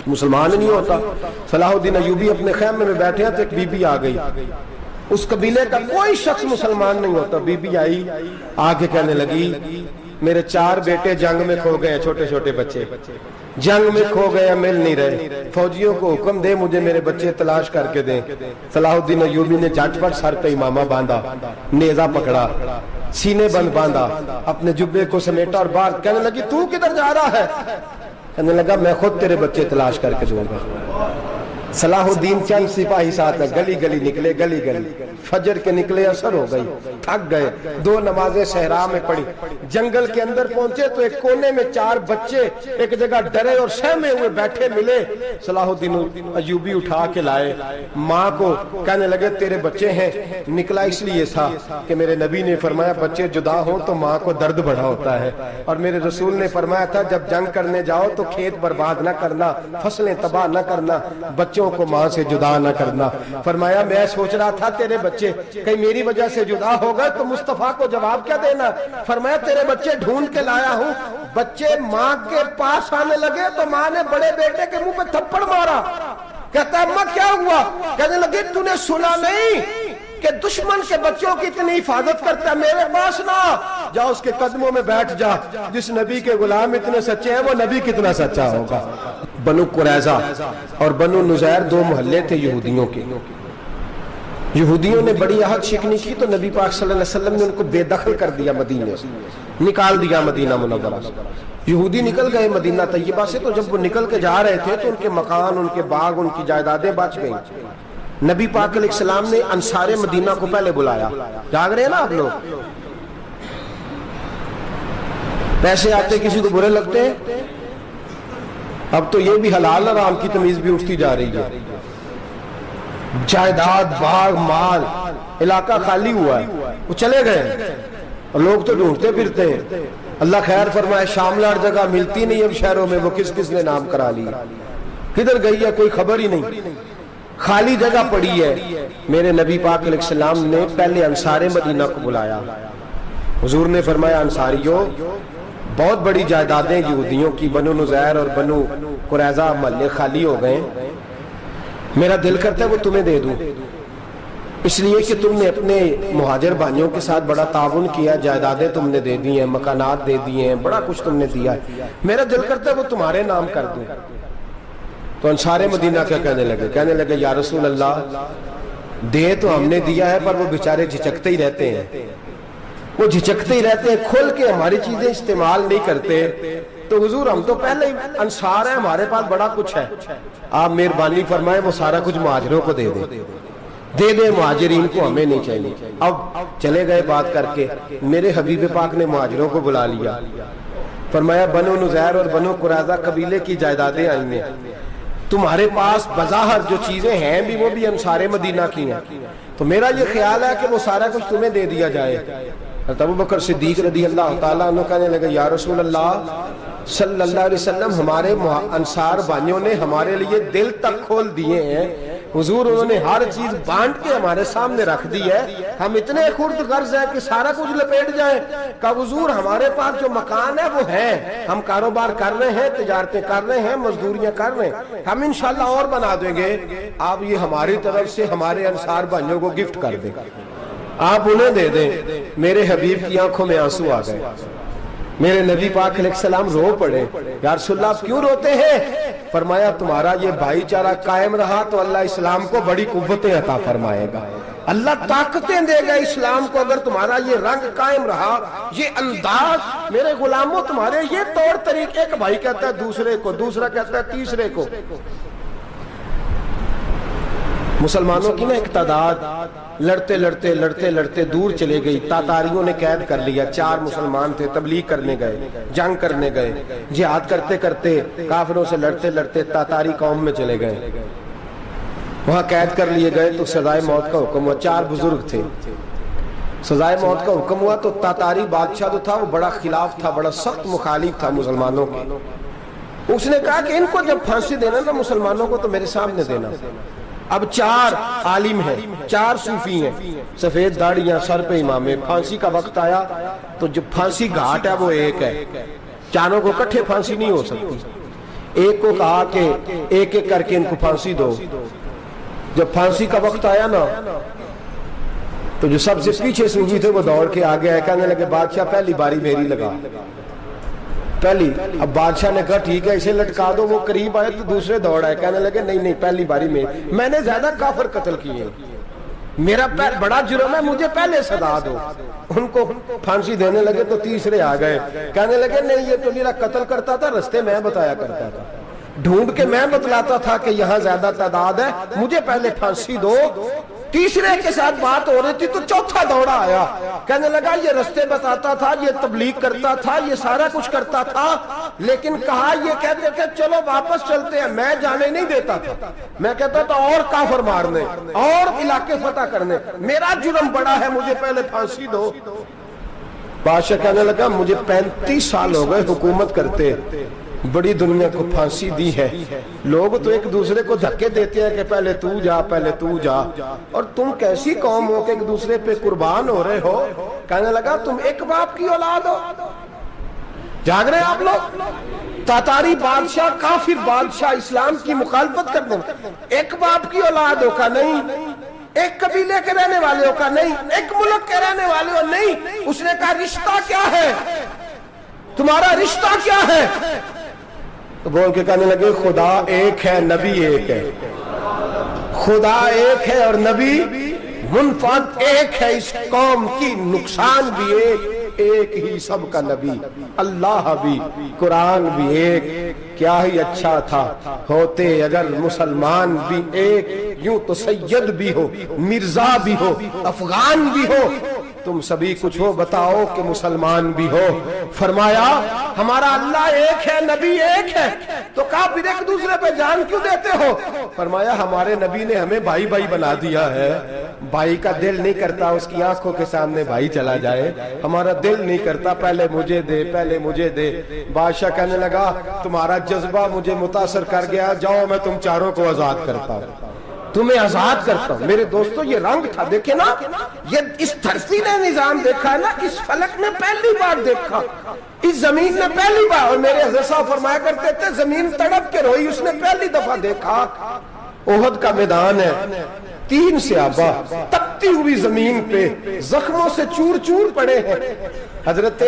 مسلمان نہیں ہوتا۔ صلاح الدین ایوبی اپنے خیمے میں بیٹھے ہیں تو ایک بی بی آ گئی، اس قبیلے کا کوئی شخص مسلمان نہیں ہوتا۔ بی بی آئی، آگے کہنے لگی میرے 4 بیٹے جنگ میں کھو گئے، چھوٹے چھوٹے بچے جنگ میں کھو گئے، مل نہیں رہے، فوجیوں کو حکم دے مجھے میرے بچے تلاش کر کے دیں۔ صلاح الدین ایوبی نے جھٹ پٹ سر پہ امامہ باندھا، نیزہ پکڑا، سینے بند باندھا، اپنے جبے کو سمیٹا اور باہر کہنے لگی تو کدھر جا رہا ہے؟ کہنے لگا میں خود تیرے بچے تلاش کر کے دوں گا۔ صلاح الدین چند سپاہی ساتھ ہے، گلی گلی نکلے، گلی گلی فجر کے نکلے، اثر ہو گئی، تھک گئے، 2 نمازیں صحرا میں پڑھی، جنگل کے اندر پہنچے تو ایک کونے میں 4 بچے ایک جگہ ڈرے اور سہمے ہوئے بیٹھے ملے۔ صلاح الدین ایوبی اٹھا کے لائے، ماں کو کہنے لگے تیرے بچے ہیں، نکلا اس لیے تھا کہ میرے نبی نے فرمایا بچے جدا ہوں تو ماں کو درد بڑا ہوتا ہے، اور میرے رسول نے فرمایا تھا جب جنگ کرنے جاؤ تو کھیت برباد نہ کرنا، فصلیں تباہ نہ کرنا، بچوں کو ماں سے جدا نہ کرنا۔ فرمایا میں سوچ رہا تھا تیرے بچے کہیں میری وجہ سے جدا ہو گئے تو مصطفیٰ کو جواب کیا دینا؟ فرمایا تیرے بچے ڈھونڈ کے لایا ہوں۔ بچے ماں کے پاس آنے لگے تو ماں نے بڑے بیٹے کے منہ پہ تھپڑ مارا، کہتا ہے اماں کیا ہوا؟ کہنے لگی تو نے سنا نہیں کہ دشمن کے بچوں کی اتنی حفاظت کرتا ہے، میرے پاس نہ جا، اس کے قدموں میں بیٹھ جا، جس نبی کے غلام اتنے سچے ہیں وہ نبی کتنا سچا ہوگا۔ بنو قریظہ اور بنو نذیر 2 محلے تھے یہودیوں کے۔ یہودیوں نے بڑی عہد شکنی کی تو نبی پاک صلی اللہ علیہ وسلم نے ان کو بے دخل کر دیا، مدینے سے نکال دیا، مدینہ منورہ سے۔ یہودی نکل گئے مدینہ طیبہ سے، تو جب وہ نکل کے جا رہے تھے تو ان کے مکان، ان کے باغ، ان کی جائیدادیں بچ گئیں۔ نبی پاک علیہ السلام نے انصار مدینہ کو پہلے بلایا، جاگ رہے ہیں نا آپ لوگ؟ پیسے آتے کسی کو برے لگتے ہیں؟ اب تو یہ بھی حلال حرام کی تمیز بھی اٹھتی جا رہی ہے۔ جائیداد، باغ، مال، علاقہ خالی ہوا ہے، وہ چلے گئے اور لوگ تو ڈھونڈتے پھرتے ہیں۔ اللہ خیر فرمائے، شاملہ جگہ ملتی نہیں اب شہروں میں، وہ کس کس نے نام کرا لی، کدھر گئی ہے کوئی خبر ہی نہیں، خالی جگہ پڑی ہے۔ میرے نبی پاک علیہ السلام نے پہلے انصار مدینہ کو بلایا، حضور نے فرمایا انصاریوں بہت بڑی جائیدادیں یہودیوں کی، بنو نذیر اور بنو قریظہ محلے خالی ہو گئے، میرا دل کرتا ہے وہ تمہیں دے دوں، اس لیے کہ تم نے اپنے مہاجر بھائیوں کے ساتھ بڑا تعاون کیا، جائیدادیں تم نے دے دی ہیں، مکانات دے دیے ہیں، بڑا کچھ تم نے دیا ہے، میرا دل کرتا ہے وہ تمہارے نام کر دوں۔ تو انصار مدینہ کیا کہنے لگے یا رسول اللہ دے تو ہم نے دیا ہے پر وہ بیچارے جھچکتے ہی رہتے ہیں، وہ جھچکتے ہی رہتے ہیں، کھول کے ہماری چیزیں استعمال نہیں کرتے۔ تو حضور ہم تو پہلے ہی انصار ہیں، ہمارے پاس بڑا کچھ ہے، آپ مہربانی فرمائیں وہ سارا کچھ مہاجروں کو دے دے مہاجرین کو، ہمیں نہیں چاہیے۔ اب چلے گئے بات کر کے، میرے حبیب پاک نے مہاجروں کو بلا لیا، فرمایا بنو نذیر اور بنو قریظہ قبیلے کی جائیدادیں آئی ہیں، تمہارے پاس بظاہر جو چیزیں ہیں بھی وہ بھی انصار مدینہ کی ہیں، تو میرا یہ خیال ہے کہ وہ سارا کچھ تمہیں دے دیا جائے۔ حضرت ابوبکر صدیق رضی اللہ تعالیٰ عنہ کہنے لگے یا رسول اللہ صلی اللہ علیہ وسلم ہمارے انصار بھائیوں نے ہمارے لیے دل تک کھول دیے ہیں، حضور انہوں نے ہر چیز بانٹ کے ہمارے سامنے رکھ دی ہے، ہم اتنے خرد غرض ہیں کہ سارا کچھ لپیٹ جائیں۔ کہا حضور ہمارے پاس جو مکان ہے وہ ہے، ہم کاروبار کر رہے ہیں، تجارتیں کر رہے ہیں، مزدوریاں کر رہے ہیں، ہم انشاءاللہ اور بنا دیں گے، آپ یہ ہماری طرف سے ہمارے انصار بھائیوں کو گفٹ کر دیں، آپ انہیں دے دیں۔ میرے حبیب کی آنکھوں میں آنسو آ گئے، میرے نبی پاک علیہ السلام رو پڑے، یا رسول اللہ آپ کیوں روتے ہیں؟ فرمایا تمہارا یہ بھائی چارہ قائم رہا تو اللہ اسلام کو بڑی قوتیں عطا فرمائے گا، اللہ طاقتیں دے گا اسلام کو، اگر تمہارا یہ رنگ قائم رہا، یہ انداز، میرے غلاموں تمہارے یہ طور طریقے، ایک بھائی کہتا ہے دوسرے کو، دوسرا کہتا ہے تیسرے کو۔ مسلمانوں کی نا ایک تعداد لڑتے لڑتے لڑتے لڑتے دور چلے گئی، تاتاریوں نے قید کر لیا، 4 مسلمان تھے، تبلیغ کرنے گئے، جنگ کرنے گئے، جہاد کرتے کرتے کافروں سے لڑتے لڑتے تاتاری قوم میں چلے گئے، وہاں قید کر لیے گئے تو سزائے موت کا حکم ہوا، 4 بزرگ تھے، سزائے موت کا حکم ہوا تو تاتاری بادشاہ جو تھا وہ بڑا خلاف تھا، بڑا سخت مخالف تھا مسلمانوں کے، اس نے کہا کہ ان کو جب پھانسی دینا نا مسلمانوں کو تو میرے سامنے دینا۔ اب 4 عالم ہیں، 4 صوفی ہیں، سفید داڑیاں، سر پہ امامے، پھانسی کا وقت آیا تو جو پھانسی گھاٹ ہے وہ ایک ہے، چاروں کو کٹھے پھانسی نہیں ہو سکتی، ایک کو کہا کہ ایک ایک کر کے ان کو پھانسی دو. جب پھانسی کا وقت آیا نا تو جو سب سے پیچھے صوفی تھے وہ دوڑ کے آگے آئے, کہنے لگے بادشاہ پہلی باری میری لگا پہلی. اب بادشاہ نے کہا ٹھیک ہے اسے لٹکا دو. وہ قریب آئے تو دوسرے دوڑ آئے, کہنے لگے نہیں نہیں پہلی باری میں نے زیادہ کافر قتل کیے, میرا بڑا جرم ہے, مجھے پہلے سزا دو. ان کو پھانسی دینے لگے تو تیسرے آ گئے, کہنے لگے نہیں یہ تو میرا قتل کرتا تھا, رستے میں بتایا کرتا تھا, ڈھونڈ کے میں بتلاتا تھا کہ یہاں زیادہ تعداد ہے, مجھے پہلے پھانسی دو. تیسرے کے ساتھ بات ہو رہی تھی تو چوتھا دوڑا آیا, کہنے لگا یہ رستے بتاتا تھا, یہ تبلیغ کرتا تھا, یہ سارا کچھ کرتا تھا, لیکن کہا یہ کہتے تھے چلو واپس چلتے ہیں, میں جانے نہیں دیتا تھا, میں کہتا تھا اور کافر مارنے اور علاقے فتح کرنے, میرا جرم بڑا ہے, مجھے پہلے پھانسی دو. بادشاہ کہنے لگا مجھے 35 سال ہو گئے حکومت کرتے, بڑی دنیا کو پھانسی دی ہے, لوگ تو ایک دوسرے کو دھکے دیتے ہیں کہ پہلے تو جا پہلے تو جا, اور تم کیسی قوم ہو کہ ایک دوسرے پہ قربان ہو رہے ہو. کہنے لگا تم ایک باپ کی اولاد ہو. جاگ رہے آپ لوگ, تاتاری بادشاہ کافر بادشاہ اسلام کی مخالفت کر دیں, ایک باپ کی اولاد ہو کا نہیں, ایک قبیلے کے رہنے والے ہو کا نہیں, ایک ملک کے رہنے والے ہو نہیں. اس نے کہا رشتہ کیا ہے تمہارا, رشتہ کیا ہے؟ تو بول کے کہنے لگے خدا ایک ہے نبی ایک ہے, خدا ایک ہے اور نبی منفرد ایک ہے, اس قوم کی نقصان بھی ایک ہی سب کا نبی, اللہ بھی قرآن بھی ایک. کیا ہی اچھا تھا ہوتے اگر مسلمان بھی ایک, یوں تو سید بھی ہو مرزا بھی ہو افغان بھی ہو, تم سبھی کچھ ہو بتاؤ کہ مسلمان بھی ہو. فرمایا ہمارا اللہ ایک ہے نبی ایک ہے, تو کہا پھر ایک دوسرے پہ جان کیوں دیتے ہو؟ فرمایا ہمارے نبی نے ہمیں بھائی بھائی بنا دیا ہے, بھائی کا دل نہیں کرتا اس کی آنکھوں کے سامنے بھائی چلا جائے, ہمارا دل نہیں کرتا پہلے مجھے دے پہلے مجھے دے. بادشاہ کہنے لگا تمہارا جذبہ مجھے متاثر کر گیا, جاؤ میں تم چاروں کو آزاد کرتا ہوں, تمہیں آزاد کرتا ہوں. میرے دوستو یہ رنگ تھا, دیکھیں نا, یہ اس دھرتی نے نظام دیکھا ہے نا, اس فلک نے پہلی بار دیکھا, اس زمین نے پہلی بار, اور میرے حضرت صاحب فرمایا کرتے تھے زمین تڑپ کے روئی, اس نے پہلی دفعہ دیکھا. احد کا میدان ہے, 3 صحابہ تپتی ہوئی زمین پہ زخموں سے چور چور پڑے ہیں. حضرت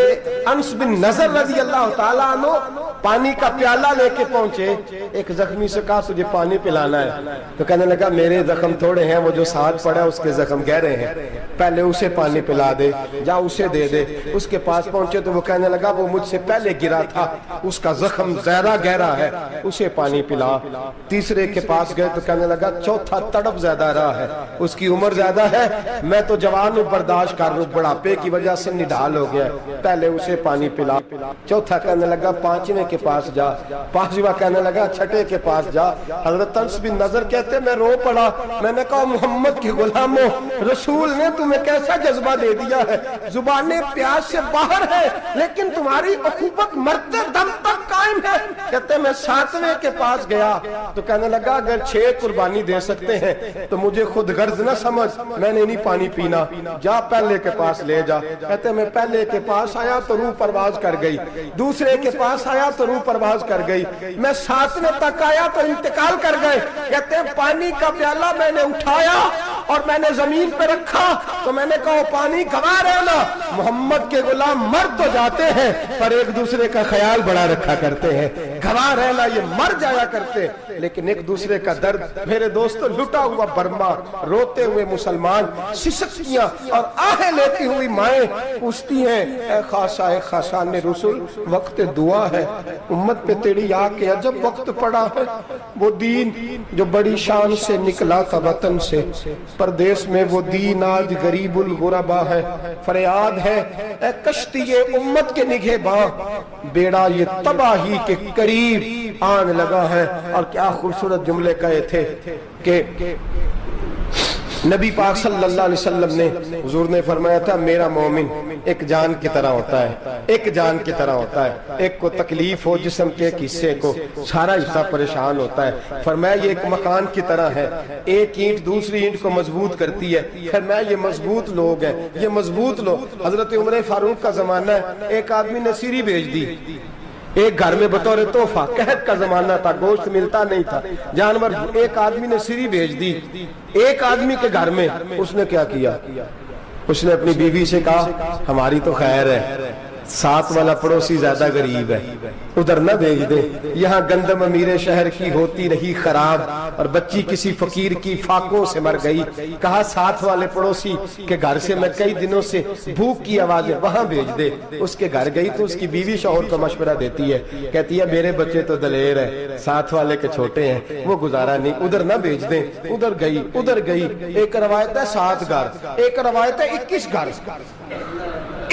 انس بن نضر رضی اللہ تعالیٰ عنہ پانی کا پیالہ لے کے پہنچے, ایک زخمی سے کہا تجھے پانی پلانا ہے, تو کہنے لگا میرے زخم تھوڑے ہیں, وہ جو ساتھ پڑا ہے اس کے زخم گہرے ہیں, پہلے اسے پانی پلا دے, جا اسے دے دے. اس کے پاس پہنچے تو وہ کہنے لگا وہ مجھ سے پہلے گرا تھا, اس کا زخم زیادہ گہرا ہے, اسے پانی پلا. تیسرے کے پاس گئے تو کہنے لگا چوتھا تڑپ زیادہ رہا ہے, اس کی عمر زیادہ ہے, میں تو جوان ہوں برداشت کر لوں, بڑھاپے کی وجہ سے نڈال ہو گیا, پہلے اسے پانی پلا. چوتھا کہنے لگا 5ویں کے پاس جا, 5واں کہنے لگا 6 کے پاس جا. حضرت انس بن نضر کہتے میں رو پڑا, میں نے کہا محمد کے غلاموں, رسول نے تمہیں کیسا جذبہ دے دیا ہے, زبانیں پیاس سے باہر ہے لیکن تمہاری اخوت مرتے دم تک قائم ہے. کہتے میں 7ویں کے پاس گیا تو کہنے لگا اگر 6 قربانی دے سکتے ہیں تو مجھے خود غرض نہ سمجھ, میں نے نہیں پانی پینا, جا پہلے کے پاس لے جا. کہتے میں پہلے کے پاس آیا تو روح پرواز کر گئی, دوسرے کے پاس آیا تو روح پرواز کر گئی, میں 7ویں تک آیا تو انتقال کر گئے. کہتے ہیں پانی کا پیالہ میں نے اٹھایا اور میں نے زمین پہ رکھا تو میں نے کہا پانی گھما رہنا, محمد کے غلام مر تو جاتے ہیں پر ایک دوسرے کا خیال بڑا رکھا کرتے ہیں, گھما رہنا یہ مر جایا کرتے لیکن ایک دوسرے کا درد. میرے دوستو لٹا ہوا برما, روتے ہوئے مسلمان, سسکیاں اور آہیں لیتی ہوئی مائیں پوچھتی ہیں اے خاصا اے خاصان رسول, وقت دعا ہے, امت پہ تیری آ کے عجب وقت پڑا ہے. وہ دین جو بڑی شان سے نکلا تھا وطن سے, پردیس میں وہ دین آج غریب الغربا ہے. فریاد ہے اے کشتی امت کے نگہباں, بیڑا یہ تباہی کے قریب آن لگا ہے. اور کیا خوبصورت جملے کہے تھے کہ نبی پاک صلی اللہ علیہ وسلم نے, حضور نے فرمایا تھا میرا مومن ایک جان کی طرح ہوتا ہے, ایک جان کی طرح ہوتا ہے, ایک کو تکلیف ہو جسم کے ایک حصے کو سارا حصہ پریشان ہوتا ہے. فرمایا یہ ایک مکان کی طرح ہے, ایک اینٹ دوسری اینٹ کو مضبوط کرتی ہے. فرمایا یہ مضبوط لوگ ہیں, یہ مضبوط لوگ. حضرت عمر فاروق کا زمانہ ہے, ایک آدمی نے سیری بھیج دی, ایک گھر میں بطور تحفہ، قحط کا زمانہ تھا، گوشت ملتا نہیں تھا، جانور، ایک آدمی نے سری بھیج دی ایک آدمی کے گھر میں۔ اس نے کیا کیا؟ اس نے اپنی بیوی سے کہا ہماری تو خیر ہے، ساتھ والا پڑوسی زیادہ غریب ہے، ادھر نہ بھیج دیں، یہاں گندم امیر شہر کی ہوتی رہی خراب، اور بچی کسی فقیر کی فاقوں سے مر گئی، کہا ساتھ والے پڑوسی کے گھر سے میں کئی دنوں سے بھوک کی آوازیں، وہاں بھیج دے۔ اس کے گھر گئی تو اس کی بیوی شوہر کو مشورہ دیتی ہے، کہتی ہے میرے بچے تو دلیر ہے، ساتھ والے کے چھوٹے ہیں، وہ گزارا نہیں، ادھر نہ بھیج دیں۔ ادھر گئی، ایک روایت ہے 7 گھر، ایک روایت ہے 21 گھر،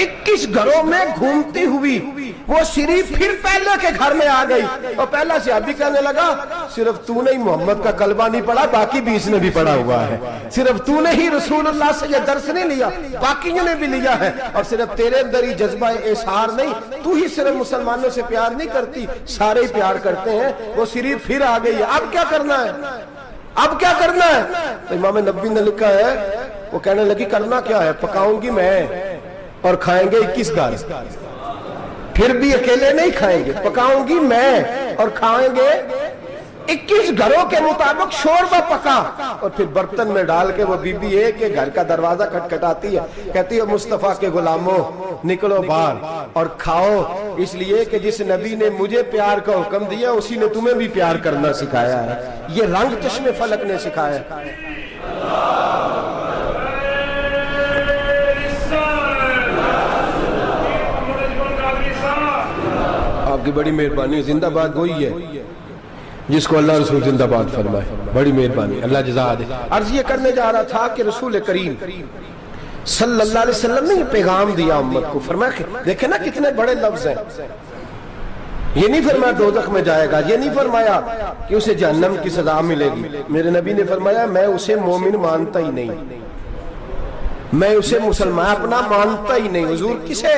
21 گھروں میں گھومتی ہوئی وہ شریف پھر پہلے کے گھر میں آ گئی، اور پہلا صحابی کہنے لگا صرف تو نے ہی محمد کا کلمہ نہیں پڑھا، باقی 20 نے بھی پڑھا ہوا ہے، صرف تو نے ہی رسول اللہ سے یہ درس نہیں لیا، باقیوں نے بھی لیا ہے، اور صرف تیرے اندر ہی جذبہ اظہار نہیں، تو ہی صرف مسلمانوں سے پیار نہیں کرتی، سارے ہی پیار کرتے ہیں۔ وہ شریف پھر آ گئی ہے، اب کیا کرنا ہے؟ اب کیا کرنا ہے؟ تو امام نبوی نے لکھا ہے، وہ کہنے لگی کرنا کیا ہے؟ پکاؤں گی میں اور کھائیں گے 21 گھر، پھر بھی اکیلے نہیں کھائیں گے، پکاؤں گی میں اور کھائیں گے 21 گھروں کے مطابق شوربہ پکا، اور پھر برتن میں ڈال کے وہ بی بی ایک کے گھر کا دروازہ کھٹکھٹاتی ہے، کہتی ہے مصطفیٰ کے غلاموں نکلو باہر اور کھاؤ، اس لیے کہ جس نبی نے مجھے پیار کا حکم دیا اسی نے تمہیں بھی پیار کرنا سکھایا ہے، یہ رنگ چشم فلک نے سکھایا ہے۔ آپ کی بڑی مہربانی، زندہ باد وہی ہے جس کو اللہ رسول زندہ باد فرمائے، بڑی مہربانی، اللہ جزا دے۔ عرض یہ کرنے جا رہا تھا کہ رسول کریم صلی اللہ علیہ وسلم نے یہ پیغام دیا امت کو، فرمایا دیکھیں نا کتنے بڑے لفظ ہیں، یہ نہیں فرمایا دوزخ میں جائے گا، یہ نہیں فرمایا کہ اسے جہنم کی سزا ملے گی، میرے نبی نے فرمایا میں اسے مومن مانتا ہی نہیں، میں اسے مسلمان اپنا مانتا ہی نہیں۔ حضور کسے؟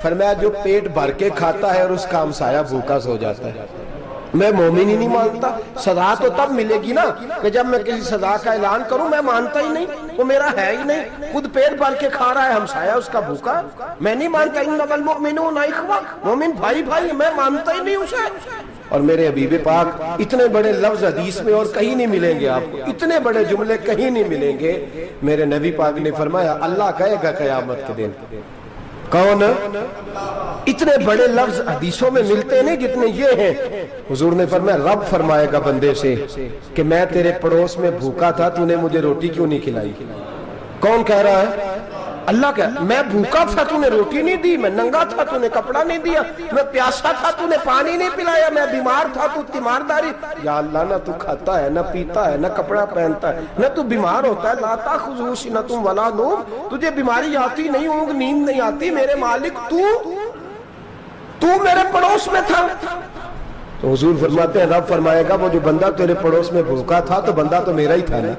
فرمایا جو پیٹ بھر کے کھاتا ہے اور اس کا ہمسایہ بھوکا سو جاتا ہے، میں مومن ہی نہیں مانتا۔ سزا تو تب ملے گی نا کہ جب میں کسی سزا کا اعلان کروں، میں مانتا ہی نہیں، وہ میرا ہے ہی نہیں، خود پیٹ بھر کے کھا رہا ہے، ہمسایہ اس کا بھوکا، میں نہیں مانتا۔ انما المؤمنون اخوہ، مومن بھائی بھائی، میں مانتا ہی نہیں اسے۔ اور میرے حبیب پاک اتنے بڑے لفظ حدیث میں اور کہیں نہیں ملیں گے، آپ کو اتنے بڑے جملے کہیں نہیں ملیں گے۔ میرے نبی پاک نے فرمایا اللہ کہے گا قیامت کے دن، کون؟ اتنے بڑے لفظ حدیثوں میں ملتے نہیں جتنے یہ ہیں۔ حضور نے فرمایا رب فرمائے گا بندے سے کہ میں تیرے پڑوس میں بھوکا تھا، تو نے مجھے روٹی کیوں نہیں کھلائی؟ کون کہہ رہا ہے؟ اللہ کہہ، میں بھوکا تھا تو نے روٹی نہیں دی، میں ننگا تھا تو نے کپڑا نہیں دیا، میں پیاسا تھا تو نے پانی نہیں پلایا، میں بیمار تھا تو تیمارداری۔ یا اللہ نہ تو کھاتا ہے، نہ پیتا ہے، نہ کپڑا پہنتا ہے، نہ تو بیمار ہوتا ہے، لا تاخذہ سنۃ ولا نوم، تجھے بیماری آتی نہیں، اونگ نیند نہیں آتی، میرے مالک تو میرے پڑوس میں تھا۔ تو حضور فرماتے ہیں رب فرمائے گا وہ جو بندہ تیرے پڑوس میں بھوکا تھا تو بندہ تو میرا ہی تھا نا،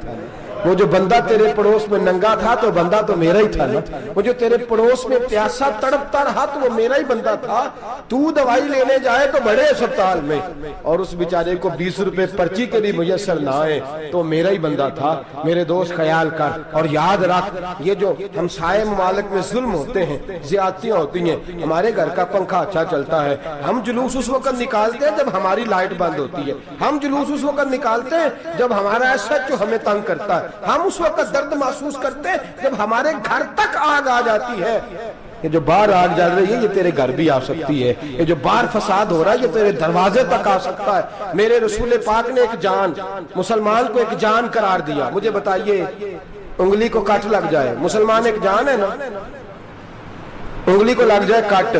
وہ جو بندہ تیرے پڑوس میں ننگا تھا تو بندہ تو میرا ہی تھا نا، وہ جو تیرے پڑوس میں پیاسا تڑپتا رہا تو وہ میرا ہی بندہ تھا، تو دوائی لینے جائے تو بڑے اسپتال میں اور اس بیچارے کو 20 روپے پرچی کے بھی میسر نہ آئے تو میرا ہی بندہ تھا۔ میرے دوست خیال کر اور یاد رکھ، یہ جو ہمسائے ممالک میں ظلم ہوتے ہیں، زیادتیاں ہوتی ہیں، ہمارے گھر کا پنکھا اچھا چلتا ہے، ہم جلوس اس وقت نکالتے ہیں جب ہماری لائٹ بند ہوتی ہے، ہم جلوس اس وقت نکالتے ہیں جب ہمارا ایسا جو ہمیں تنگ کرتا ہے، ہم اس وقت درد محسوس کرتے ہیں جب ہمارے گھر تک آگ آ جاتی ہے۔ یہ جو باہر آگ جل رہی ہے یہ تیرے گھر بھی آ سکتی ہے، یہ جو باہر فساد ہو رہا ہے یہ تیرے دروازے تک آ سکتا ہے۔ میرے رسول پاک نے ایک جان، مسلمان کو ایک جان قرار دیا۔ مجھے بتائیے انگلی کو کٹ لگ جائے، مسلمان ایک جان ہے نا، انگلی کو لگ جائے کٹ،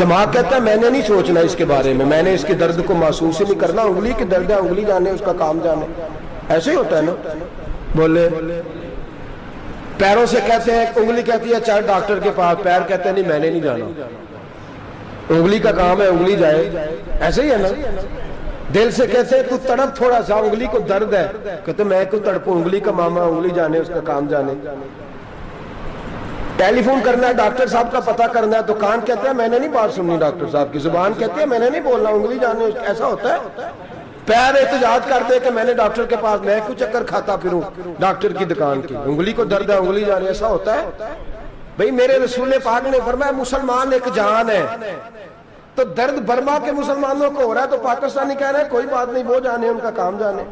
دماغ کہتا ہے میں نے نہیں سوچنا اس کے بارے میں نے اس کے درد کو محسوس ہی نہیں کرنا، انگلی کی درد ہے، انگلی جانے اس کا کام جانے، ایسے ہی ہوتا ہے نا۔ بولے پیروں سے کہتے ہیں، انگلی کہتی ہے چل ڈاکٹر کے پاس، پیر کہتے ہیں نہیں میں نے نہیں جانا، انگلی کا کام ہے انگلی جائے، ایسے ہی ہے نا۔ دل سے کہتے ہیں تو تڑپ تھوڑا سا، انگلی کو درد ہے، کہتے ہیں میں کو تڑپوں، انگلی کا ماما، انگلی جانے اس کا کام جانے۔ ٹیلی فون کرنا ہے ڈاکٹر صاحب کا پتہ کرنا ہے تو کان کہتے ہیں میں نے نہیں بات سننی ڈاکٹر صاحب کی، زبان کہتی ہے میں نے نہیں بولنا، انگلی جانے، ایسا ہوتا ہے۔ پیر احتجاج کرتے کہ میں نے ڈاکٹر کے پاس، میں کیوں چکر کھاتا پھروں ڈاکٹر کی دکان کی، انگلی کو درد ہے انگلی جانے، ایسا ہوتا ہے۔ بھئی میرے رسول پاک نے فرمایا مسلمان ایک جان ہے، تو درد برما کے مسلمانوں کو ہو رہا ہے تو پاکستانی کہہ رہے ہیں کوئی بات نہیں، وہ جانے ان کا کام جانے،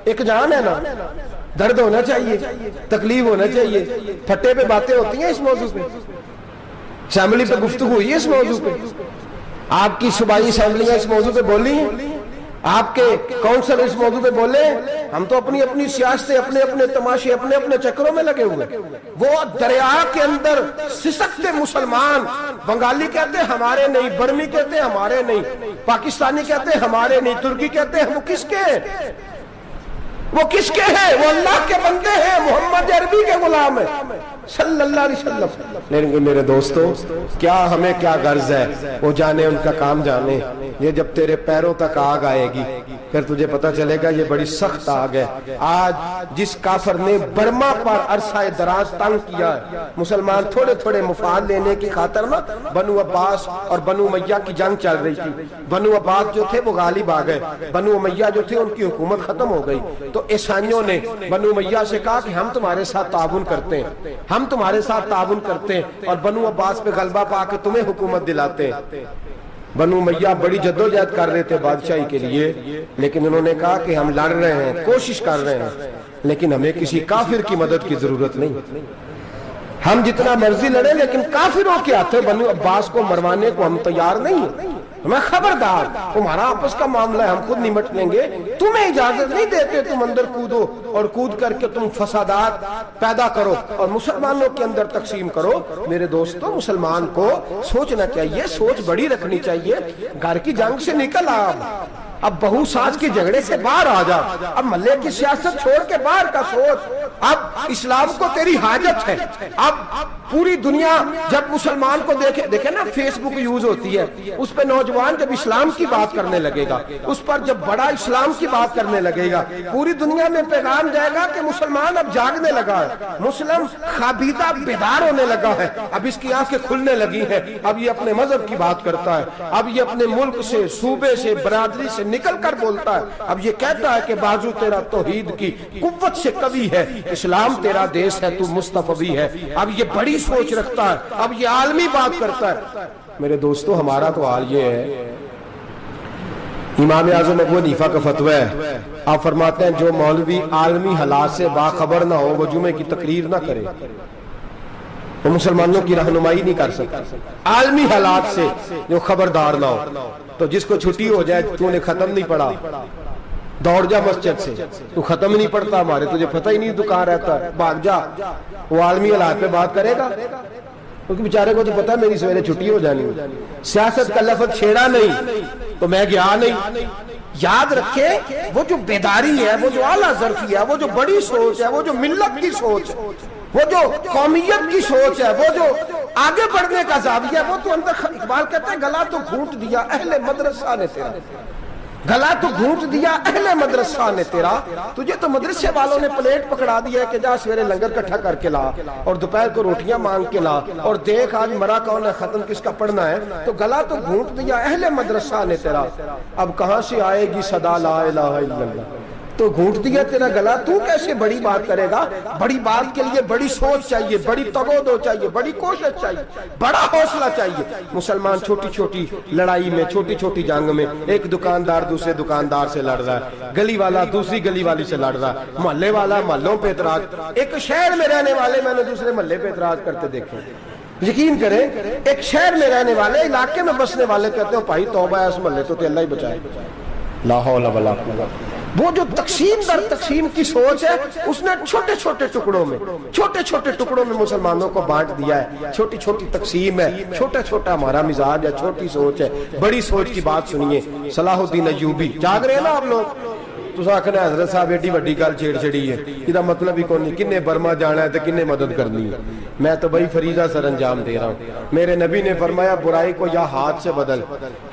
ایک جان ہے نا، درد ہونا چاہیے، تکلیف ہونا چاہیے۔ پھٹے پہ باتیں ہوتی ہیں اس موضوع پہ، اسمبلی پہ گفتگو ہوئی ہے اس موضوع پہ، آپ کی صوبائی اسمبلیاں اس موضوع پہ بولی ہیں، آپ کے کونسل اس موضوع پہ بولے، ہم تو اپنی اپنی سیاستیں، اپنے اپنے تماشے، اپنے اپنے چکروں میں لگے ہوئے۔ وہ دریا کے اندر سسکتے مسلمان، بنگالی کہتے ہیں ہمارے نہیں، برمی کہتے ہیں ہمارے نہیں، پاکستانی کہتے ہیں ہمارے نہیں، ترکی کہتے ہیں وہ کس کے ہیں؟ وہ کس کے ہیں؟ وہ اللہ کے بندے ہیں، محمد عربی کے غلام ہیں صلی اللہ علیہ وسلم۔ لیکن میرے دوستو کیا ہمیں کیا غرض ہے، وہ جانے ان کا کام جانے۔ یہ جب تیرے پیروں تک آگ آئے گی پھر تجھے پتا چلے گا یہ بڑی سخت آگ ہے۔ آج جس کافر نے برما پر عرصہ دراز تنگ کیا ہے، مسلمان تھوڑے تھوڑے مفاد لینے کی خاطر نا، بنو عباس اور بنو امیہ کی جنگ چل رہی تھی، بنو عباس جو تھے وہ غالب آ گئے، بنو امیہ جو تھے ان کی حکومت ختم ہو گئی، تو عیسائیوں نے بنو امیہ سے کہا کہ ہم تمہارے ساتھ تعاون کرتے ہیں، ہم تمہارے ساتھ تعاون کرتے ہیں اور بنو عباس پہ غلبہ پا کے تمہیں حکومت دلاتے ہیں۔ بنو امیہ بڑی جدوجہد کر رہے تھے بادشاہی کے لیے، لیکن انہوں نے کہا کہ ہم لڑ رہے ہیں، کوشش کر رہے ہیں، لیکن ہمیں کسی کافر کی مدد کی ضرورت نہیں، ہم جتنا مرضی لڑیں لیکن کافروں کے ہاتھوں بنو عباس کو مروانے کو ہم تیار نہیں ہیں۔ ہمیں خبردار، تمہارا آپس کا معاملہ ہے، ہم خود نمٹ لیں گے، تمہیں اجازت نہیں دیتے تم اندر کودو اور کود کر کے تم فسادات پیدا کرو اور مسلمانوں کے اندر تقسیم کرو۔ میرے دوستو مسلمان کو سوچنا چاہیے، سوچ بڑی رکھنی چاہیے، گھر کی جنگ سے نکل اب بہو ساز کے جھگڑے سے باہر آ جا، اب محلے کی سیاست چھوڑ کے باہر کا سوچ، اب اسلام کو تیری حاجت ہے۔ اب پوری دنیا جب مسلمان کو دیکھے نا، فیس بک یوز ہوتی ہے، اس پہ نوجوان جب اسلام کی بات کرنے لگے گا، اس پر جب بڑا اسلام کی بات کرنے لگے گا، پوری دنیا میں پیغام جائے گا کہ مسلمان اب جاگنے لگا ہے، مسلم خوابیدہ بیدار ہونے لگا ہے، اب اس کی آنکھیں کھلنے لگی ہیں، اب یہ اپنے مذہب کی بات کرتا ہے، اب یہ اپنے ملک سے، صوبے سے، برادری سے نکل کر بولتا ہے، اب یہ کہتا ہے کہ بازو تیرا توحید کی قوت سے قوی ہے، اسلام تیرا دیس ہے، تو مصطفی ہے، اب یہ بڑی سوچ رکھتا ہے، اب یہ عالمی بات کرتا ہے۔ میرے دوستو ہمارا تو حال یہ ہے، امام اعظم ابو حنیفہ کا فتویٰ ہے، آپ فرماتے ہیں جو مولوی عالمی حالات سے باخبر نہ ہو وہ جمعے کی تقریر نہ کرے، وہ مسلمانوں کی رہنمائی نہیں کر سکتا۔ عالمی حالات سے جو خبردار نہ ہو، تو جس کو چھٹی ہو جائے تو نے ختم نہیں پڑھا، دوڑ جا مسجد سے، تو ختم نہیں پڑھتا ہمارے، تجھے پتہ ہی نہیں تو کہاں رہتا ہے، بھاگ جا، وہ عالمی حالات پہ بات کرے گا، کیونکہ بیچارے کو تو پتہ ہے میری سویرے چھٹی ہو جانی، سیاست کا لفظ چھیڑا نہیں تو میں گیا نہیں۔ یاد رکھے وہ جو بیداری ہے، وہ جو اعلیٰ ظرفی ہے، وہ جو بڑی سوچ ہے، وہ جو ملت کی سوچ ہے، وہ جو قومیت کی سوچ ہے، وہ جو آگے بڑھنے کا زاویہ ہے، وہ تو اندر، اقبال کہتا ہے گلا تو گھونٹ دیا اہل مدرسہ نے تیرا، گلا تو گھونٹ دیا اہل مدرسہ نے تیرا، تجھے تو مدرسے والوں نے پلیٹ پکڑا دیا ہے کہ جا سویرے لنگر کٹھا کر کے لا اور دوپہر کو روٹیاں مانگ کے لا اور دیکھ آج مرا کون ہے، ختم کس کا پڑھنا ہے، تو گلا تو گھونٹ دیا اہل مدرسہ نے تیرا، اب کہاں سے آئے گی صدا لا الہ الا اللہ، تو گھونٹ دیا تیرا گلا، تو کیسے بڑی بات کرے گا؟ بڑی بات کے لیے بڑی سوچ چاہیے، بڑی تگودو چاہیے، بڑی کوشش چاہیے، بڑا حوصلہ چاہیے۔ مسلمان چھوٹی چھوٹی لڑائی میں، چھوٹی چھوٹی جنگ میں، ایک دکاندار دوسرے دکاندار سے لڑ رہا ہے، گلی والا دوسری گلی والی سے لڑ رہا ہے، محلے والا محلوں پہ اعتراض، ایک شہر میں رہنے والے میں نے دوسرے محلے پہ اعتراض کرتے دیکھے، یقین کریں ایک شہر میں رہنے والے، علاقے میں بسنے والے کہتے ہیں بھائی توبہ ہے اس محلے تو اللہ ہی بچائے، لا حول ولا قوت۔ وہ جو تقسیم در تقسیم کی سوچ ہے، اس نے چھوٹے چھوٹے ٹکڑوں میں مسلمانوں کو بانٹ دیا ہے، چھوٹی چھوٹی تقسیم ہے، چھوٹا چھوٹا ہمارا مزاج ہے، چھوٹی سوچ ہے، بڑی سوچ کی بات سنیے۔ صلاح الدین ایوبی، جاگ رہے ہیں نا آپ لوگ، تو آخنا حضرت صاحب ایڈی وڈی گل چھیڑ چھڑی ہے، یہ مطلب ہی کون نہیں، کنے برما جانا ہے تو کنے مدد کرنی ہے، میں تو بھائی فریضہ سر انجام دے رہا ہوں۔ میرے نبی نے فرمایا برائی کو یا ہاتھ سے بدل،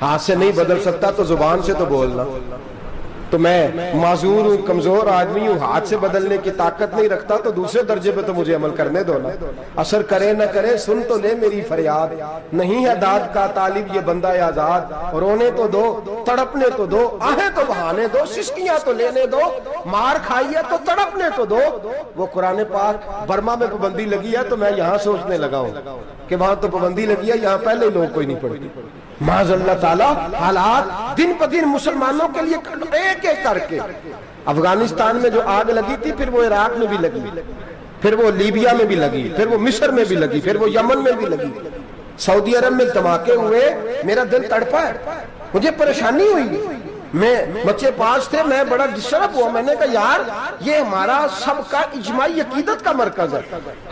ہاتھ سے نہیں بدل سکتا تو زبان سے تو بولنا، تو میں معذور ہوں، کمزور آدمی ہوں، ہاتھ سے بدلنے کی طاقت نہیں رکھتا، تو دوسرے درجے پہ تو مجھے عمل کرنے دو نا۔ اثر کرے نہ کرے سن تو لے میری فریاد، نہیں ہے داد کا طالب یہ بندہ آزاد، رونے تو دو تڑپنے تو دو، آہیں تو بہانے دو، سسکیاں تو لینے دو، مار کھائیے تو تڑپنے تو دو۔ وہ قرآن پاک برما میں پابندی لگی ہے تو میں یہاں سوچنے لگا ہوں کہ وہاں تو پابندی لگی ہے، یہاں پہلے ہی لوگ کوئی نہیں پڑھتی۔ معاذ اللہ تعالیٰ حالات دن پہ دن مسلمانوں کے لیے ایک ایک کر کے، افغانستان میں جو آگ لگی تھی پھر وہ عراق میں بھی لگی، پھر وہ لیبیا میں بھی لگی، پھر وہ مصر میں بھی لگی، پھر وہ یمن میں بھی لگی، سعودی عرب میں دھماکے ہوئے، میرا دل تڑپا ہے، مجھے پریشانی ہوئی، میں بچے پاس تھے، میں بڑا ڈسٹرب ہوا، میں نے کہا یار یہ ہمارا سب کا اجماعی عقیدت کا مرکز ہے،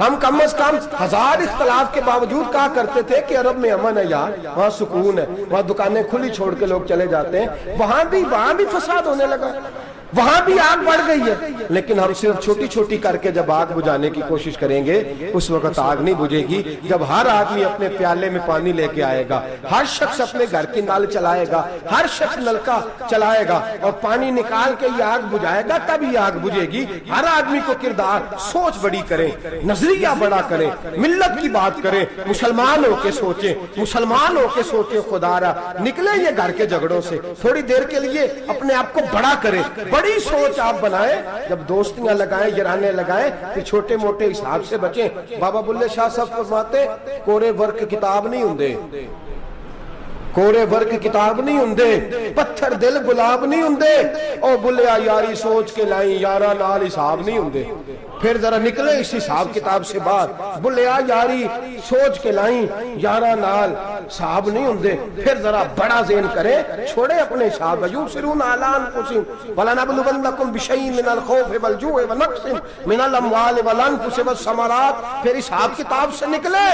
ہم کم از کم ہزار اختلاف کے باوجود کہا کرتے تھے کہ عرب میں امن ہے یار، وہاں سکون ہے، وہاں دکانیں کھلی چھوڑ کے لوگ چلے جاتے ہیں، وہاں بھی فساد ہونے لگا، وہاں بھی آگ بڑھ گئی ہے، لیکن ہم صرف چھوٹی چھوٹی کر کے جب آگ بجھانے کی کوشش کریں گے اس وقت آگ نہیں بجھے گی، جب ہر آدمی اپنے پیالے میں پانی لے کے آئے گا، ہر شخص اپنے گھر کی نل چلائے گا، ہر شخص نلکا چلائے گا اور پانی نکال کے یہ آگ بجھائے گا، تب یہ آگ بجھے گی۔ ہر آدمی کو کردار سوچ بڑی کریں، نظریہ بڑا کریں، ملت کی بات کریں، مسلمان ہو کے سوچیں، مسلمان ہو کے سوچیں، خدا را نکلیں یہ گھر کے جھگڑوں سے، تھوڑی دیر کے لیے اپنے آپ کو بڑا کریں، بڑی سوچ آپ بنائیں، جب دوستیاں لگائیں، یرانے لگائیں، پھر چھوٹے موٹے حساب سے بچیں۔ بابا بلے شاہ صاحب فرماتے کورے ورک کتاب نہیں ہوندے، کورے ورک کتاب نہیں ہوندے، پتھر دل گلاب نہیں ہوندے، او بلیا یاری سوچ کے لائیں، یارا نال حساب نہیں ہوندے۔ پھر ذرا نکلے اس حساب کتاب سے بات، بلیا یاری سوچ کے لائیں، یارا نال حساب نہیں ہوندے۔ پھر ذرا بڑا ذہن کرے، چھوڑے اپنے حساب، یبصرون علی انفسہم ولنبلونکم بشیء من الخوف والجوع ونقص من الاموال والانفس والثمرات۔ پھر حساب کتاب سے نکلے،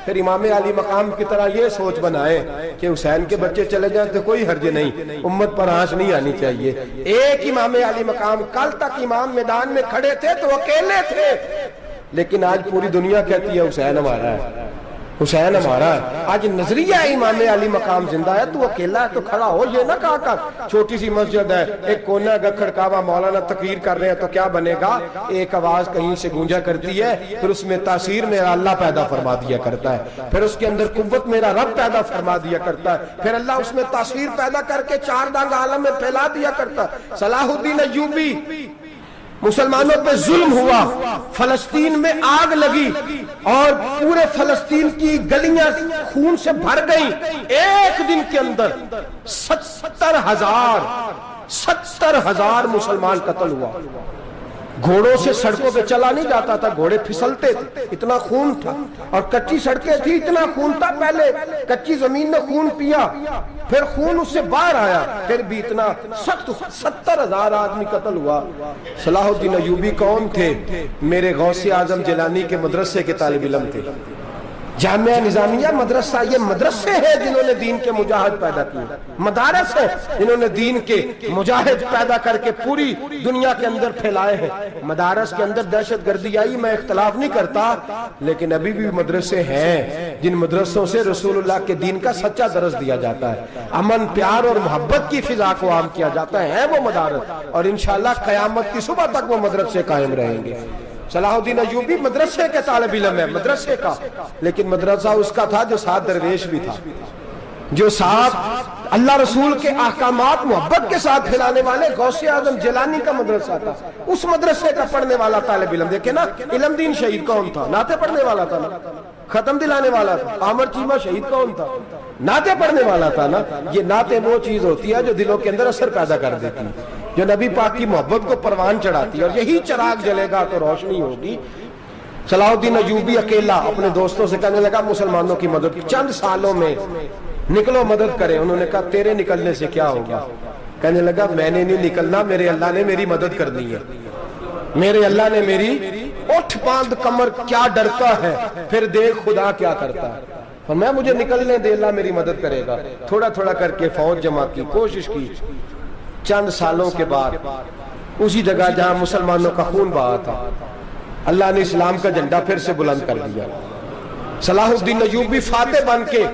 پھر امام علی مقام کی طرح یہ سوچ بنائے کہ حسین کے بچے چلے جائیں تو کوئی حرج نہیں، امت پر آنچ نہیں آنی چاہیے۔ ایک امام علی مقام، کل تک امام میدان میں کھڑے تھے تو اکیلے تھے، لیکن آج پوری دنیا کہتی ہے حسین ہمارا ہے، حسین ہمارا ہے۔ آج نظریہ امام علی مقام زندہ ہے، تو اکیلا ہے تو کھڑا ہو، یہ نہ کہا کر چھوٹی سی مسجد ہے، ایک کونا ہے کھڑکاوا، مولانا تقریر کر رہے ہیں تو کیا بنے گا، ایک آواز کہیں سے گونجا کرتی ہے، پھر اس میں تاثیر میرا اللہ پیدا فرما دیا کرتا ہے، پھر اس کے اندر قوت میرا رب پیدا فرما دیا کرتا ہے، پھر اللہ اس میں تاثیر پیدا کر کے چار دانگ عالم میں پھیلا دیا کرتا ہے۔ صلاح الدین ایوبی، مسلمانوں پہ ظلم ہوا، فلسطین میں آگ لگی اور پورے فلسطین کی گلیاں خون سے بھر گئیں، ایک دن کے اندر 70,000 مسلمان قتل ہوا۔ گھوڑوں سے سڑکوں پہ چلا نہیں جاتا تھا، گھوڑے پھسلتے تھے، اتنا خون تھا، اور کچی سڑکیں تھی، اتنا خون تھا، پہلے کچی زمین نے خون پیا، پھر خون اس سے باہر آیا، پھر بھی اتنا سخت 70,000 آدمی قتل ہوا۔ صلاح الدین ایوبی کون تھے؟ میرے غوث اعظم جیلانی کے مدرسے کے طالب علم تھے۔ جامعہ نظامیہ مدرسہ، یہ مدرسے ہیں جنہوں نے دین کے مجاہد پیدا کیے، مدارس ہیں جنہوں نے دین کے مجاہد پیدا کر کے پوری دنیا کے اندر پھیلائے ہیں۔ مدارس کے اندر دہشت گردی آئی، میں اختلاف نہیں کرتا، لیکن ابھی بھی مدرسے ہیں جن مدرسوں سے رسول اللہ کے دین کا سچا درس دیا جاتا ہے، امن پیار اور محبت کی فضا کو عام کیا جاتا ہے وہ مدارس، اور انشاءاللہ قیامت کی صبح تک وہ مدرسے قائم رہیں گے۔ صلاح الدین ایوبی مدرسے کے طالب علم ہے، مدرسے کا، لیکن مدرسہ اس کا تھا جو ساتھ درویش بھی تھا، جو ساتھ اللہ رسول کے احکامات محبت کے ساتھ پھیلانے والے غوث اعظم جیلانی کا مدرسہ تھا، اس مدرسے کا پڑھنے والا طالب علم۔ دیکھیں نا، علم دین شہید کون تھا؟ نعتیں پڑھنے والا تھا نا، ختم دلانے والا تھا۔ عامر چیمہ شہید کون تھا؟ نعتیں پڑھنے والا تھا نا۔ یہ نعتیں وہ چیز ہوتی ہے جو دلوں کے اندر اثر پیدا کر دیتی ہے، جو نبی پاک کی محبت کو پروان چڑھاتی ہے، اور یہی چراغ جلے گا تو روشنی ہوگی۔ صلاح الدین ایوبی اکیلا اپنے دوستوں سے کہنے لگا مسلمانوں کی مدد چند سالوں میں نکلو مدد کریں۔ انہوں نے کہا تیرے نکلنے سے کیا ہوگا؟ کہنے لگا میں نے نہیں نکلنا، میرے اللہ نے میری مدد کرنی ہے، میرے اللہ نے میری اٹھ باندھ کمر کیا ڈرتا ہے، پھر دیکھ خدا کیا کرتا ہے، اور میں مجھے نکلنے دے، اللہ میری مدد کرے گا۔ تھوڑا تھوڑا کر کے فوج جمع کی، کوشش کی، چند سالوں کے بعد اسی جگہ جہاں مسلمانوں کا خون بہا تھا، اللہ نے اسلام کا جھنڈا پھر سے بلند کر دیا۔ صلاح الدین ایوبی فاتح بن کے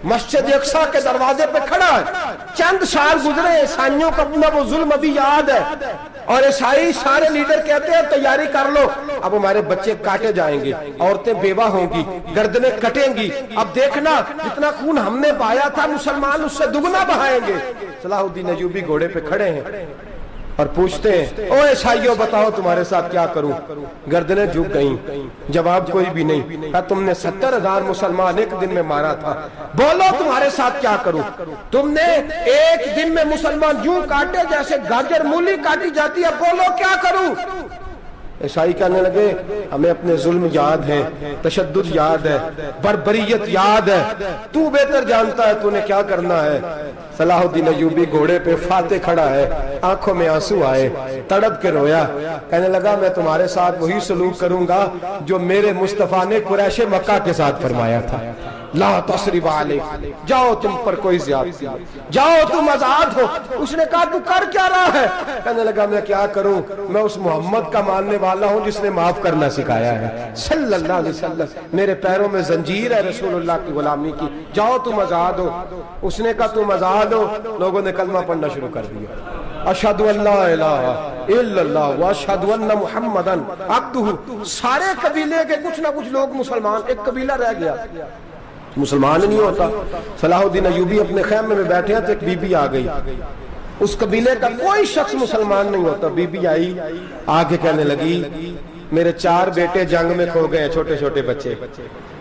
مسجد اقصی کے دروازے پہ کھڑا ہے. چند سال گزرے، عیسائیوں کا اپنا وہ ظلم ابھی یاد ہے، اور عیسائی سارے لیڈر کہتے ہیں تیاری کر لو، اب ہمارے بچے کاٹے جائیں گے، عورتیں بیوہ ہوں گی، گردنیں کٹیں گی، اب دیکھنا جتنا خون ہم نے بہایا تھا مسلمان اس سے دگنا بہائیں گے. صلاح الدین ایوبی گھوڑے پہ کھڑے ہیں اور پوچھتے ہیں او عیسائیوں بتاؤ تمہارے ساتھ کیا کروں. گردنیں جھک گئیں، جواب کوئی بھی نہیں. کہا تم نے 70,000 مسلمان ایک دن میں مارا تھا، بولو تمہارے ساتھ کیا کروں. تم نے ایک دن میں مسلمان یوں کاٹے جیسے گاجر مولی کاٹی جاتی ہے، بولو کیا کروں. عیسائی کہنے لگے ہمیں اپنے ظلم یاد ہے، تشدد یاد ہے، بربریت یاد ہے، تو بہتر جانتا ہے تو نے کیا کرنا ہے. صلاح الدین ایوبی گھوڑے پہ فاتح کھڑا ہے، آنکھوں میں آنسو آئے، تڑپ کے رویا، کہنے لگا میں تمہارے ساتھ وہی سلوک کروں گا جو میرے مصطفیٰ نے قریش مکہ کے ساتھ فرمایا تھا. لا تصریب علیک، جاؤ تم پر کوئی زیادتی، جاؤ تم آزاد ہو. اس نے کہا تو کر کیا رہا ہے؟ کہنے لگا میں کیا کروں، میں اس محمد کا ماننے والا ہوں جس نے معاف کرنا سکھایا ہے صلی اللہ علیہ وسلم. میرے پیروں میں زنجیر ہے رسول اللہ کی غلامی کی، جاؤ تم آزاد ہو. اس نے کہا تم آزاد ہو. لوگوں نے کلمہ پڑھنا شروع کر دیا، اشہد ان لا الہ الا اللہ واشہد ان محمدن عبدہ. سارے قبیلے کے کچھ نہ کچھ لوگ مسلمان، ایک قبیلہ رہ گیا مسلمان نہیں ہوتا. صلاح الدین ایوبی اپنے خیمے میں بیٹھے ہیں تو ایک بی بی آ گئی، اس قبیلے کا کوئی شخص مسلمان نہیں ہوتا. بی بی آئی، آگے کہنے لگی میرے 4 بیٹے جنگ میں کھو گئے، چھوٹے چھوٹے بچے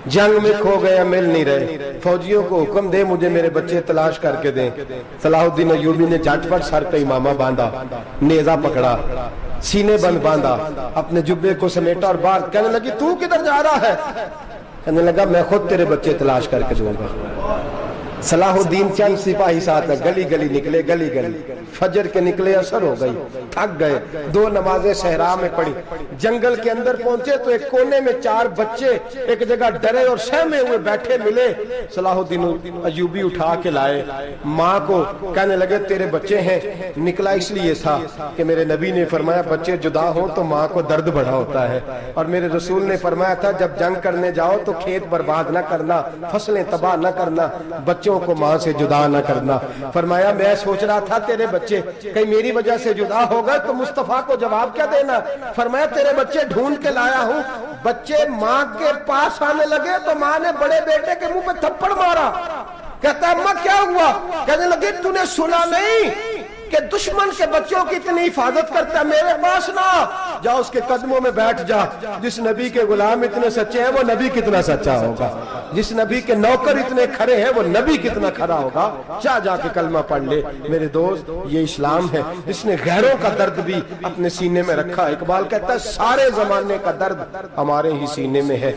جنگ میں کھو گئے، مل نہیں رہے، فوجیوں کو حکم دے مجھے میرے بچے تلاش کر کے دیں. صلاح الدین ایوبی نے جھٹ پٹ سر پہ امامہ باندھا، نیزہ پکڑا، سینے بند باندھا، اپنے جبے کو سمیٹا اور باہر. کہنے لگی تو کدھر جا رہا ہے؟ کہنے لگا میں خود تیرے بچے تلاش کر کے دوں گا. صلاح الدین چند سپاہی ساتھ ہے، گلی گلی نکلے، گلی گلی فجر کے نکلے، اثر ہو گئی، تھک گئے، 2 نمازیں صحرا میں پڑھی. جنگل کے اندر پہنچے تو ایک کونے میں 4 بچے ایک جگہ ڈرے اور سہمے ہوئے بیٹھے ملے. صلاح الدین ایوبی اٹھا کے لائے، ماں کو کہنے لگے تیرے بچے ہیں. نکلا اس لیے تھا کہ میرے نبی نے فرمایا بچے جدا ہوں تو ماں کو درد بڑا ہوتا ہے، اور میرے رسول نے فرمایا تھا جب جنگ کرنے جاؤ تو کھیت برباد نہ کرنا، فصلیں تباہ نہ کرنا، بچوں کو ماں سے جدا نہ کرنا. فرمایا میں سوچ رہا تھا تیرے بچے کہیں میری وجہ سے جدا ہو گئے تو مصطفیٰ کو جواب کیا دینا. فرمایا تیرے بچے ڈھونڈ کے لایا ہوں. بچے ماں کے پاس آنے لگے تو ماں نے بڑے بیٹے کے منہ پہ تھپڑ مارا. کہتا اماں کیا ہوا؟ کہنے لگے تو نے سنا نہیں کہ دشمن کے بچوں کی اتنی حفاظت کرتا ہے، میرے پاس نہ جا، اس کے قدموں میں بیٹھ جا. جس نبی کے غلام اتنے سچے ہیں وہ نبی کتنا سچا ہوگا، جس نبی کے نوکر اتنے کھڑے ہیں وہ نبی کتنا کھڑا ہوگا. جا کے کلمہ پڑھ لے. میرے دوست یہ اسلام ہے جس نے غیروں کا درد بھی اپنے سینے میں رکھا. اقبال کہتا ہے سارے زمانے کا درد ہمارے ہی سینے میں ہے.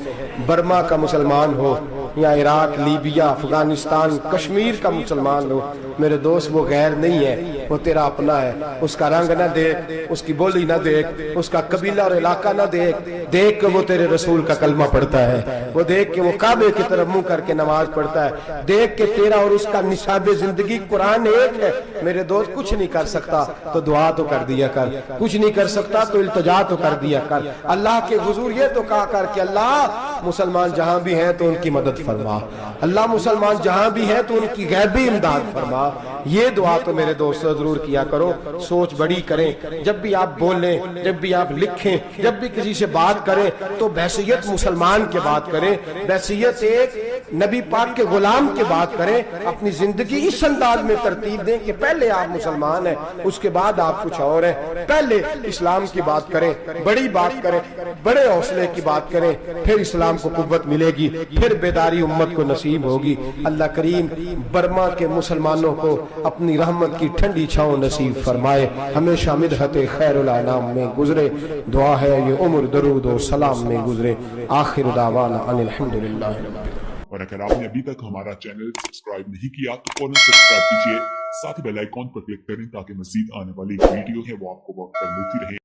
برما کا مسلمان ہو یا عراق، لیبیا، افغانستان، کشمیر کا مسلمان ہو، میرے دوست وہ غیر نہیں ہے، وہ تیرا اپنا ہے. اس کا رنگ نہ دیکھ، اس کی بولی نہ دیکھ، اس کا قبیلہ اور علاقہ نہ دیکھ، دیکھ کہ وہ تیرے رسول کا کلمہ پڑھتا ہے، وہ دیکھ کہ وہ کعبے کی طرف منہ کر کے نماز پڑھتا ہے، دیکھ کہ تیرا اور اس کا نصاب زندگی قرآن ایک ہے. میرے دوست کچھ نہیں کر سکتا تو دعا تو کر دیا کر، کچھ نہیں کر سکتا تو التجا تو کر دیا کر. اللہ کے حضور یہ تو کہا کر کہ اللہ مسلمان جہاں بھی ہیں تو ان کی مدد فرما، اللہ مسلمان جہاں بھی ہیں تو ان کی غیبی امداد فرما. یہ دعا تو میرے دوستوں ضرور کیا کرو. سوچ بڑی کریں، جب بھی آپ بولیں، جب بھی آپ لکھیں، جب بھی کسی سے بات کریں تو بحیثیت مسلمان کے بات کریں، بحیثیت ایک نبی پاک کے غلام کے بات کریں. اپنی زندگی اس انداز میں ترتیب دیں کہ پہلے آپ مسلمان ہیں، اس کے بعد آپ کچھ اور ہیں. پہلے اسلام کی بات کریں، بڑی بات کریں، بڑے حوصلے کی بات کریں، پھر اسلام کو قوت ملے گی، پھر بیداری امت کو نصیب ہوگی. اللہ کریم برما کے مسلمانوں کو اپنی رحمت کی ٹھنڈی چھاؤں نصیب فرمائے، ہمیشہ مدحت خیر الانام میں گزرے. دعا ہے یہ عمر درود و سلام میں گزرے. آخر دعوانا ان الحمدللہ رب العالمین. اور اگر آپ نے ابھی تک ہمارا چینل سبسکرائب نہیں کیا تو فوراً سبسکرائب کیجیے، ساتھ ہی بیل آئیکن پر کلک کریں تاکہ مزید آنے والی ویڈیو ہے وہ آپ کو وقت پر ملتی رہے.